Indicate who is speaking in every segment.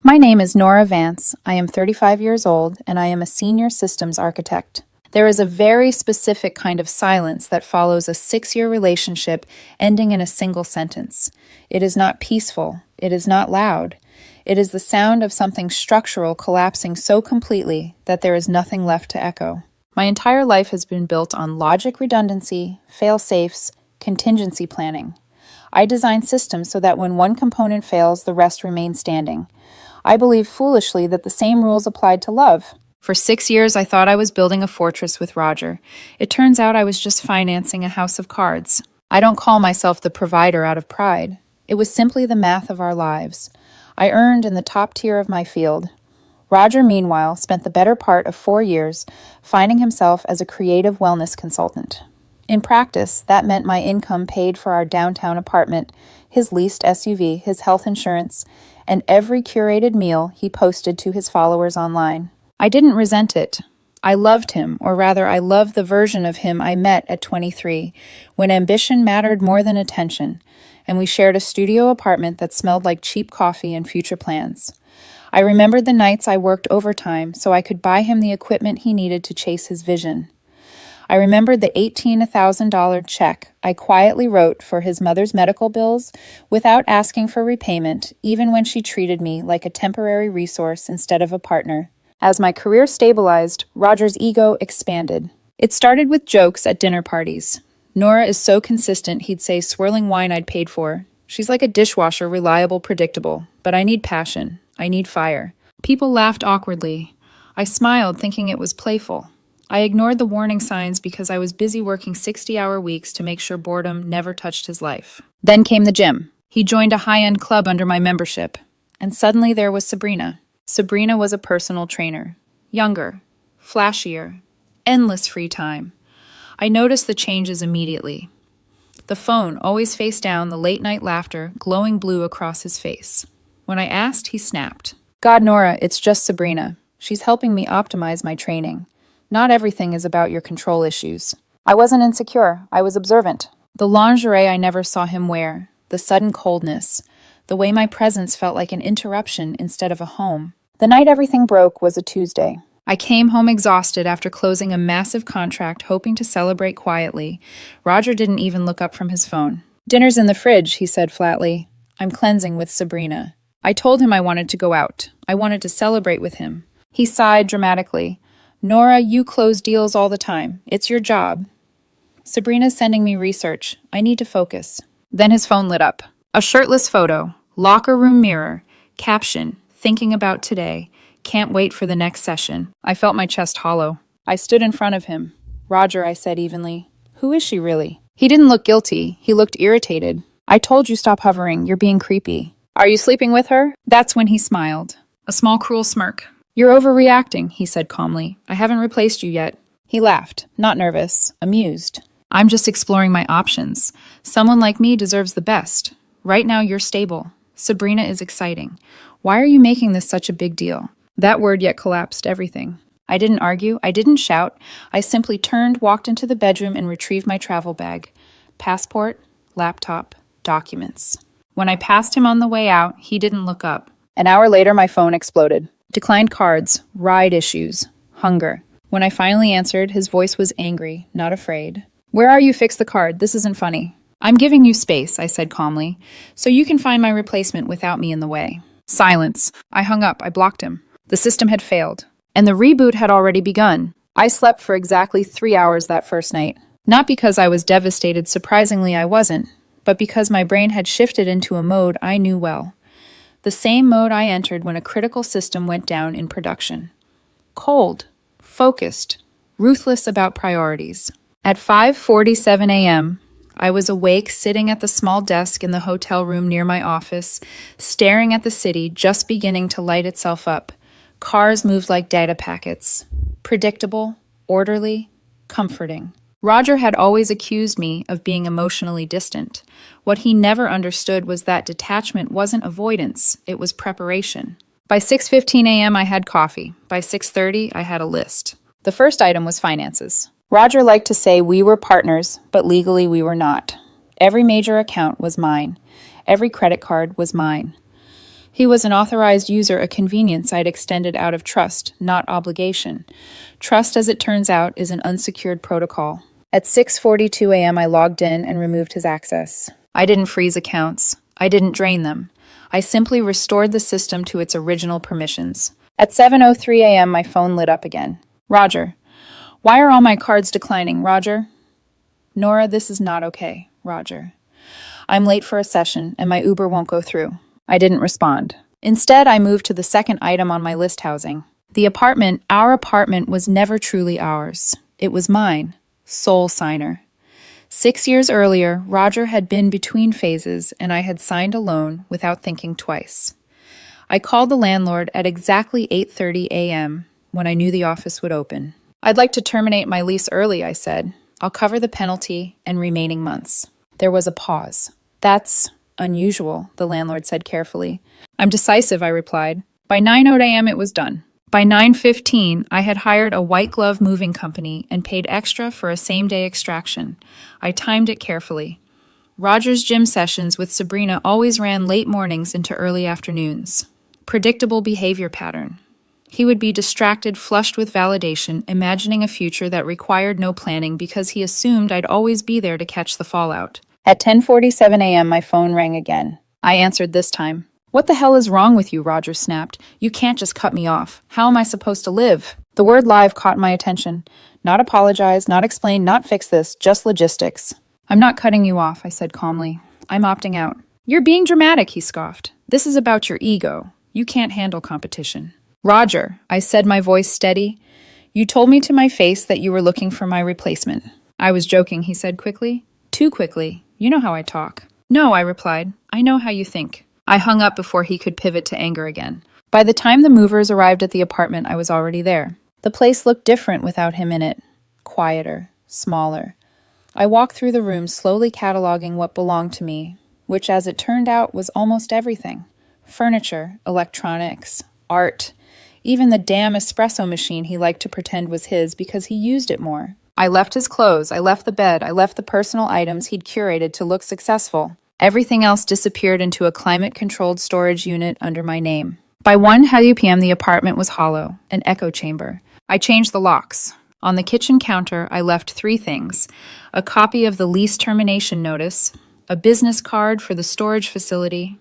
Speaker 1: My name is Nora Vance. I am 35 years old and I am a senior systems architect. There is a very specific kind of silence that follows a 6-year relationship ending in a single sentence. It is not peaceful. It is not loud. It is the sound of something structural collapsing so completely that there is nothing left to echo. My entire life has been built on logic redundancy, fail-safes, contingency planning. I design systems so that when one component fails, the rest remain standing. I believe foolishly that the same rules applied to love. For 6 years, I thought I was building a fortress with Roger. It turns out I was just financing a house of cards. I don't call myself the provider out of pride. It was simply the math of our lives. I earned in the top tier of my field. Roger, meanwhile, spent the better part of 4 years finding himself as a creative wellness consultant. In practice, that meant my income paid for our downtown apartment, his leased SUV, his health insurance, and every curated meal he posted to his followers online. I didn't resent it. I loved him, or rather, I loved the version of him I met at 23, when ambition mattered more than attention, and we shared a studio apartment that smelled like cheap coffee and future plans. I remembered the nights I worked overtime so I could buy him the equipment he needed to chase his vision. I remembered the $18,000 check I quietly wrote for his mother's medical bills without asking for repayment, even when she treated me like a temporary resource instead of a partner. As my career stabilized, Roger's ego expanded. It started with jokes at dinner parties. Nora is so consistent, he'd say, swirling wine I'd paid for. She's like a dishwasher, reliable, predictable. But I need passion. I need fire. People laughed awkwardly. I smiled, thinking it was playful. I ignored the warning signs because I was busy working 60-hour weeks to make sure boredom never touched his life. Then came the gym. He joined a high-end club under my membership. And suddenly there was Sabrina. Sabrina was a personal trainer. Younger, flashier, endless free time. I noticed the changes immediately. The phone, always face down, the late-night laughter, glowing blue across his face. When I asked, he snapped. God, Nora, it's just Sabrina. She's helping me optimize my training. Not everything is about your control issues. I wasn't insecure. I was observant. The lingerie I never saw him wear, the sudden coldness, the way my presence felt like an interruption instead of a home. The night everything broke was a Tuesday. I came home exhausted after closing a massive contract, hoping to celebrate quietly. Roger didn't even look up from his phone. Dinner's in the fridge, he said flatly. I'm cleansing with Sabrina. I told him I wanted to go out. I wanted to celebrate with him. He sighed dramatically. Nora, you close deals all the time. It's your job. Sabrina's sending me research. I need to focus. Then his phone lit up. A shirtless photo. Locker room mirror. Caption. Thinking about today. Can't wait for the next session. I felt my chest hollow. I stood in front of him. Roger, I said evenly. Who is she really? He didn't look guilty. He looked irritated. I told you stop hovering. You're being creepy. Are you sleeping with her? That's when he smiled. A small cruel smirk. You're overreacting, he said calmly. I haven't replaced you yet. He laughed, not nervous, amused. I'm just exploring my options. Someone like me deserves the best. Right now you're stable. Sabrina is exciting. Why are you making this such a big deal? That word yet collapsed everything. I didn't argue. I didn't shout. I simply turned, walked into the bedroom, and retrieved my travel bag. Passport, laptop, documents. When I passed him on the way out, he didn't look up. An hour later, my phone exploded. Declined cards, ride issues, hunger. When I finally answered, his voice was angry, not afraid. Where are you? Fix the card. This isn't funny. I'm giving you space, I said calmly, so you can find my replacement without me in the way. Silence. I hung up. I blocked him. The system had failed, and the reboot had already begun. I slept for exactly 3 hours that first night. Not because I was devastated, surprisingly I wasn't, but because my brain had shifted into a mode I knew well. The same mode I entered when a critical system went down in production. Cold, focused, ruthless about priorities. At 5:47 a.m., I was awake, sitting at the small desk in the hotel room near my office, staring at the city just beginning to light itself up. Cars moved like data packets. Predictable, orderly, comforting. Roger had always accused me of being emotionally distant. What he never understood was that detachment wasn't avoidance, it was preparation. By 6:15 a.m. I had coffee. By 6:30 I had a list. The first item was finances. Roger liked to say we were partners, but legally we were not. Every major account was mine. Every credit card was mine. He was an authorized user, a convenience I'd extended out of trust, not obligation. Trust, as it turns out, is an unsecured protocol. At 6:42 a.m., I logged in and removed his access. I didn't freeze accounts. I didn't drain them. I simply restored the system to its original permissions. At 7:03 a.m., my phone lit up again. Roger. Why are all my cards declining, Roger? Nora, this is not okay, Roger. I'm late for a session, and my Uber won't go through. I didn't respond. Instead, I moved to the second item on my list: housing. The apartment, our apartment, was never truly ours. It was mine. Sole signer. 6 years earlier, Roger had been between phases, and I had signed a loan without thinking twice. I called the landlord at exactly 8:30 a.m. when I knew the office would open. I'd like to terminate my lease early, I said. I'll cover the penalty and remaining months. There was a pause. That's unusual, the landlord said carefully. I'm decisive, I replied. By 9:00 a.m. it was done. By 9:15, I had hired a white-glove moving company and paid extra for a same-day extraction. I timed it carefully. Roger's gym sessions with Sabrina always ran late mornings into early afternoons. Predictable behavior pattern. He would be distracted, flushed with validation, imagining a future that required no planning because he assumed I'd always be there to catch the fallout. At 10:47 a.m., my phone rang again. I answered this time. What the hell is wrong with you, Roger snapped. You can't just cut me off. How am I supposed to live? The word live caught my attention. Not apologize, not explain, not fix this, just logistics. I'm not cutting you off, I said calmly. I'm opting out. You're being dramatic, he scoffed. This is about your ego. You can't handle competition. Roger, I said, my voice steady. You told me to my face that you were looking for my replacement. I was joking, he said quickly. Too quickly. You know how I talk. No, I replied. I know how you think. I hung up before he could pivot to anger again. By the time the movers arrived at the apartment, I was already there. The place looked different without him in it. Quieter, smaller. I walked through the room, slowly cataloging what belonged to me, which, as it turned out, was almost everything. Furniture, electronics, art, even the damn espresso machine he liked to pretend was his because he used it more. I left his clothes, I left the bed, I left the personal items he'd curated to look successful. Everything else disappeared into a climate-controlled storage unit under my name. By 1:00 p.m., the apartment was hollow, an echo chamber. I changed the locks. On the kitchen counter, I left 3 things: a copy of the lease termination notice, a business card for the storage facility,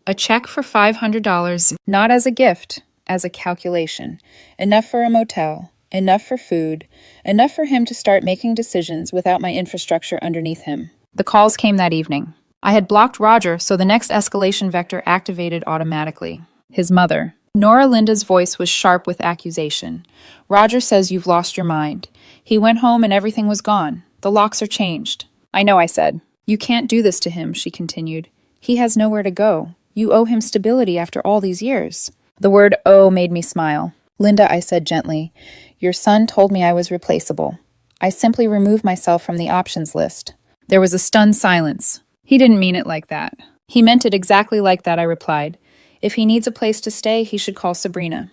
Speaker 1: a check for $500, not as a gift, as a calculation. Enough for a motel, enough for food, enough for him to start making decisions without my infrastructure underneath him. The calls came that evening. I had blocked Roger, so the next escalation vector activated automatically. His mother. Nora Linda's voice was sharp with accusation. Roger says you've lost your mind. He went home and everything was gone. The locks are changed. I know, I said. You can't do this to him, she continued. He has nowhere to go. You owe him stability after all these years. The word owe made me smile. Linda, I said gently, your son told me I was replaceable. I simply removed myself from the options list. There was a stunned silence. He didn't mean it like that. He meant it exactly like that, I replied. If he needs a place to stay, he should call Sabrina.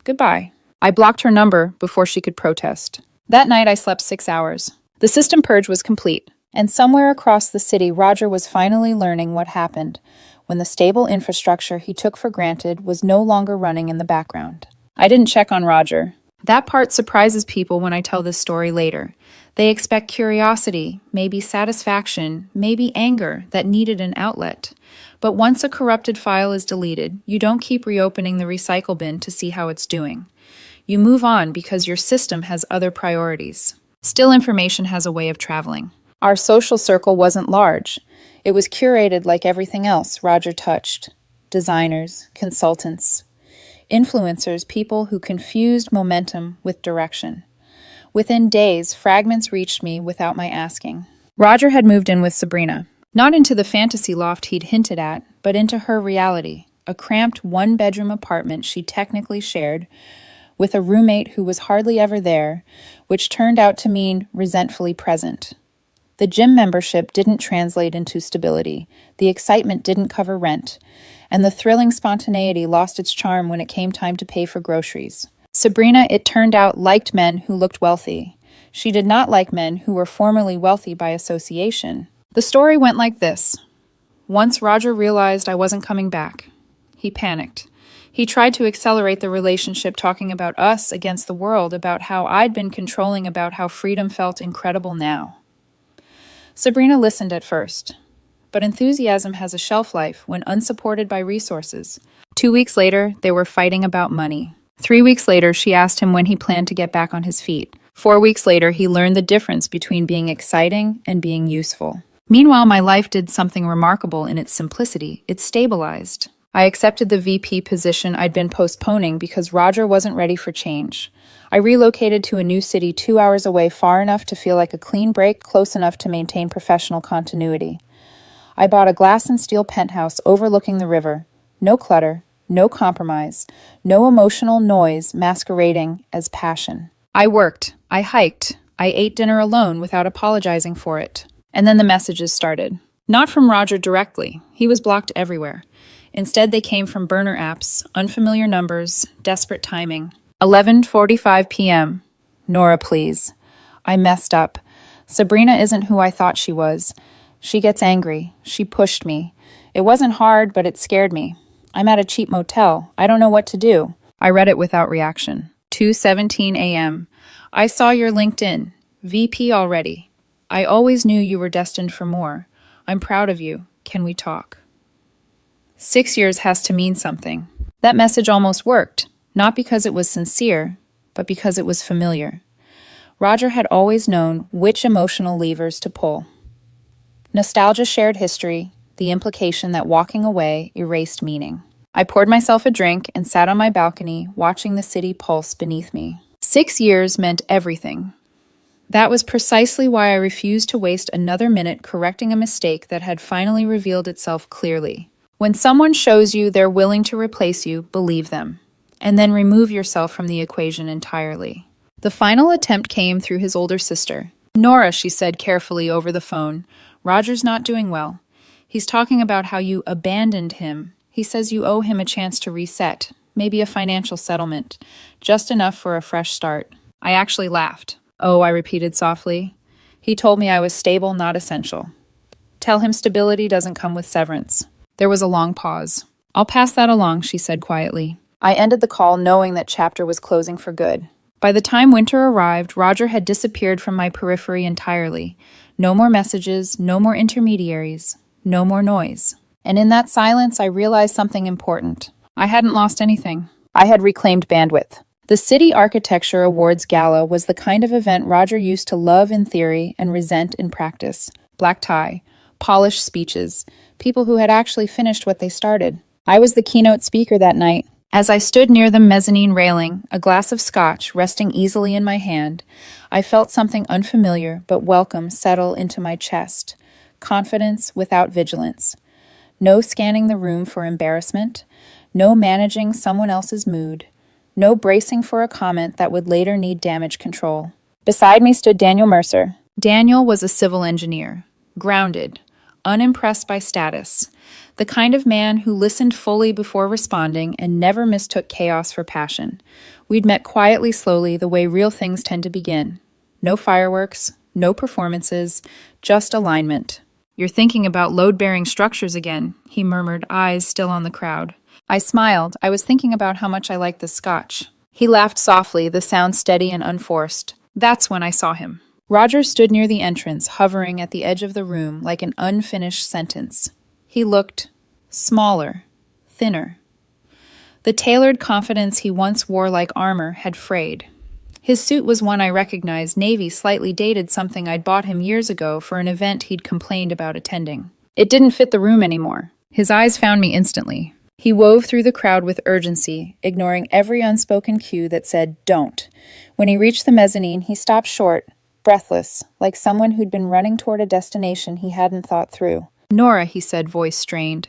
Speaker 1: Goodbye. I blocked her number before she could protest. That night I slept 6 hours. The system purge was complete, and somewhere across the city, Roger was finally learning what happened when the stable infrastructure he took for granted was no longer running in the background. I didn't check on Roger. That part surprises people when I tell this story later. They expect curiosity, maybe satisfaction, maybe anger that needed an outlet. But once a corrupted file is deleted, you don't keep reopening the recycle bin to see how it's doing. You move on because your system has other priorities. Still, information has a way of traveling. Our social circle wasn't large. It was curated like everything else Roger touched. Designers, consultants, influencers, people who confused momentum with direction. Within days, fragments reached me without my asking. Roger had moved in with Sabrina. Not into the fantasy loft he'd hinted at, but into her reality, a cramped one-bedroom apartment she technically shared with a roommate who was hardly ever there, which turned out to mean resentfully present. The gym membership didn't translate into stability, the excitement didn't cover rent, and the thrilling spontaneity lost its charm when it came time to pay for groceries. Sabrina, it turned out, liked men who looked wealthy. She did not like men who were formerly wealthy by association. The story went like this. Once Roger realized I wasn't coming back. He panicked. He tried to accelerate the relationship, talking about us against the world, about how I'd been controlling, about how freedom felt incredible now. Sabrina listened at first, but enthusiasm has a shelf life when unsupported by resources. 2 weeks later, they were fighting about money. 3 weeks later, she asked him when he planned to get back on his feet. 4 weeks later, he learned the difference between being exciting and being useful. Meanwhile, my life did something remarkable in its simplicity. It stabilized. I accepted the VP position I'd been postponing because Roger wasn't ready for change. I relocated to a new city 2 hours away, far enough to feel like a clean break, close enough to maintain professional continuity. I bought a glass and steel penthouse overlooking the river. No clutter, no compromise, no emotional noise masquerading as passion. I worked, I hiked, I ate dinner alone without apologizing for it. And then the messages started. Not from Roger directly. He was blocked everywhere. Instead, they came from burner apps, unfamiliar numbers, desperate timing. 11:45 p.m. Nora, please. I messed up. Sabrina isn't who I thought she was. She gets angry. She pushed me. It wasn't hard, but it scared me. I'm at a cheap motel. I don't know what to do. I read it without reaction. 2:17 a.m. I saw your LinkedIn. VP already. I always knew you were destined for more. I'm proud of you. Can we talk? 6 years has to mean something. That message almost worked, not because it was sincere, but because it was familiar. Roger had always known which emotional levers to pull. Nostalgia shared history, the implication that walking away erased meaning. I poured myself a drink and sat on my balcony, watching the city pulse beneath me. 6 years meant everything. That was precisely why I refused to waste another minute correcting a mistake that had finally revealed itself clearly. When someone shows you they're willing to replace you, believe them, and then remove yourself from the equation entirely. The final attempt came through his older sister. Nora, she said carefully over the phone, Roger's not doing well. He's talking about how you abandoned him. He says you owe him a chance to reset, maybe a financial settlement, just enough for a fresh start. I actually laughed. Oh, I repeated softly. He told me I was stable, not essential. Tell him stability doesn't come with severance. There was a long pause. I'll pass that along, she said quietly. I ended the call knowing that chapter was closing for good. By the time winter arrived, Roger had disappeared from my periphery entirely. No more messages, no more intermediaries, no more noise. And in that silence, I realized something important. I hadn't lost anything. I had reclaimed bandwidth. The City Architecture Awards Gala was the kind of event Roger used to love in theory and resent in practice. Black tie, polished speeches, people who had actually finished what they started. I was the keynote speaker that night. As I stood near the mezzanine railing, a glass of scotch resting easily in my hand, I felt something unfamiliar but welcome settle into my chest. Confidence without vigilance. No scanning the room for embarrassment. No managing someone else's mood. No bracing for a comment that would later need damage control. Beside me stood Daniel Mercer. Daniel was a civil engineer, grounded, unimpressed by status, the kind of man who listened fully before responding and never mistook chaos for passion. We'd met quietly, slowly, the way real things tend to begin. No fireworks, no performances, just alignment. You're thinking about load-bearing structures again, he murmured, eyes still on the crowd. I smiled. I was thinking about how much I liked the scotch. He laughed softly, the sound steady and unforced. That's when I saw him. Roger stood near the entrance, hovering at the edge of the room like an unfinished sentence. He looked smaller, thinner. The tailored confidence he once wore like armor had frayed. His suit was one I recognized, navy, slightly dated, something I'd bought him years ago for an event he'd complained about attending. It didn't fit the room anymore. His eyes found me instantly. He wove through the crowd with urgency, ignoring every unspoken cue that said, don't. When he reached the mezzanine, he stopped short, breathless, like someone who'd been running toward a destination he hadn't thought through. Nora, he said, voice strained.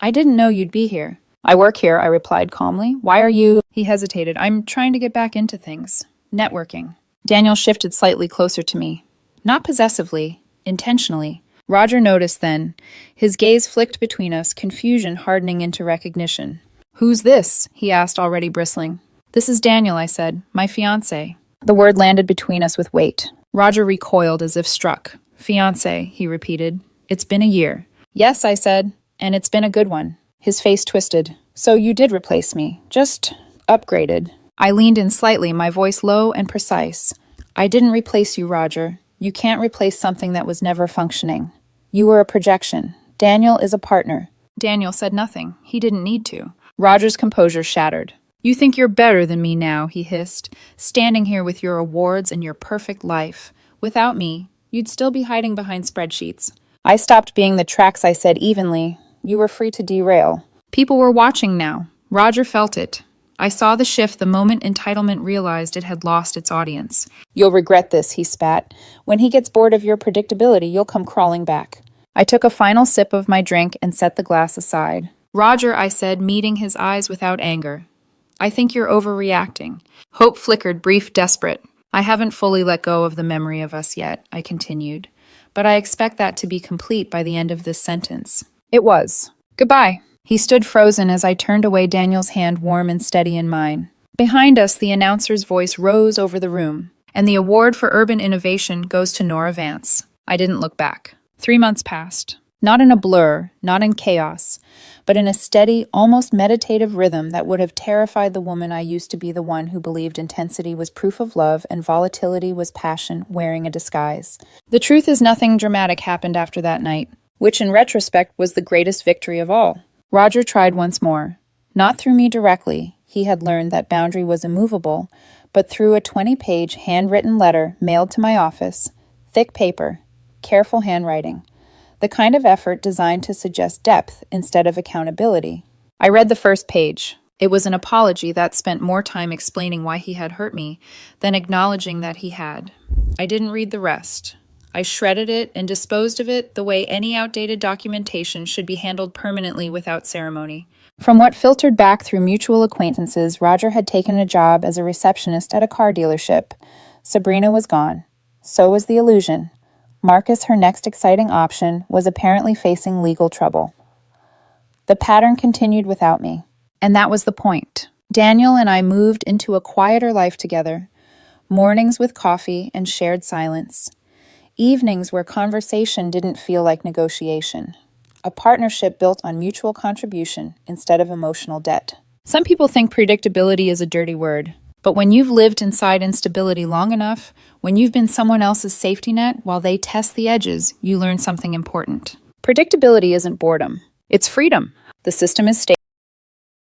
Speaker 1: I didn't know you'd be here. I work here, I replied calmly. Why are you? He hesitated. I'm trying to get back into things. Networking. Daniel shifted slightly closer to me. Not possessively, intentionally. Roger noticed then. His gaze flicked between us, confusion hardening into recognition. Who's this? He asked, already bristling. This is Daniel, I said. My fiancé. The word landed between us with weight. Roger recoiled as if struck. Fiancé, he repeated. It's been a year. Yes, I said, and it's been a good one. His face twisted. So you did replace me, just upgraded. I leaned in slightly, my voice low and precise. I didn't replace you, Roger. You can't replace something that was never functioning. You were a projection. Daniel is a partner. Daniel said nothing. He didn't need to. Roger's composure shattered. You think you're better than me now, he hissed, standing here with your awards and your perfect life. Without me, you'd still be hiding behind spreadsheets. I stopped being the tracks I said evenly. You were free to derail. People were watching now. Roger felt it. I saw the shift the moment entitlement realized it had lost its audience. You'll regret this, he spat. When he gets bored of your predictability, you'll come crawling back. I took a final sip of my drink and set the glass aside. Roger, I said, meeting his eyes without anger. I think you're overreacting. Hope flickered, brief, desperate. I haven't fully let go of the memory of us yet, I continued. But I expect that to be complete by the end of this sentence. It was. Goodbye. He stood frozen as I turned away, Daniel's hand warm and steady in mine. Behind us, the announcer's voice rose over the room, and the award for urban innovation goes to Nora Vance. I didn't look back. 3 months passed. Not in a blur, not in chaos, but in a steady, almost meditative rhythm that would have terrified the woman I used to be, the one who believed intensity was proof of love and volatility was passion wearing a disguise. The truth is, nothing dramatic happened after that night, which in retrospect was the greatest victory of all. Roger tried once more. Not through me directly. He had learned that boundary was immovable, but through a 20-page handwritten letter mailed to my office, thick paper, careful handwriting, the kind of effort designed to suggest depth instead of accountability. I read the first page. It was an apology that spent more time explaining why he had hurt me than acknowledging that he had. I didn't read the rest. I shredded it and disposed of it the way any outdated documentation should be handled permanently without ceremony. From what filtered back through mutual acquaintances, Roger had taken a job as a receptionist at a car dealership. Sabrina was gone. So was the illusion. Marcus, her next exciting option, was apparently facing legal trouble. The pattern continued without me. And that was the point. Daniel and I moved into a quieter life together. Mornings with coffee and shared silence. Evenings where conversation didn't feel like negotiation. A partnership built on mutual contribution instead of emotional debt. Some people think predictability is a dirty word, but when you've lived inside instability long enough, when you've been someone else's safety net while they test the edges, you learn something important. Predictability isn't boredom. It's freedom. The system is stable.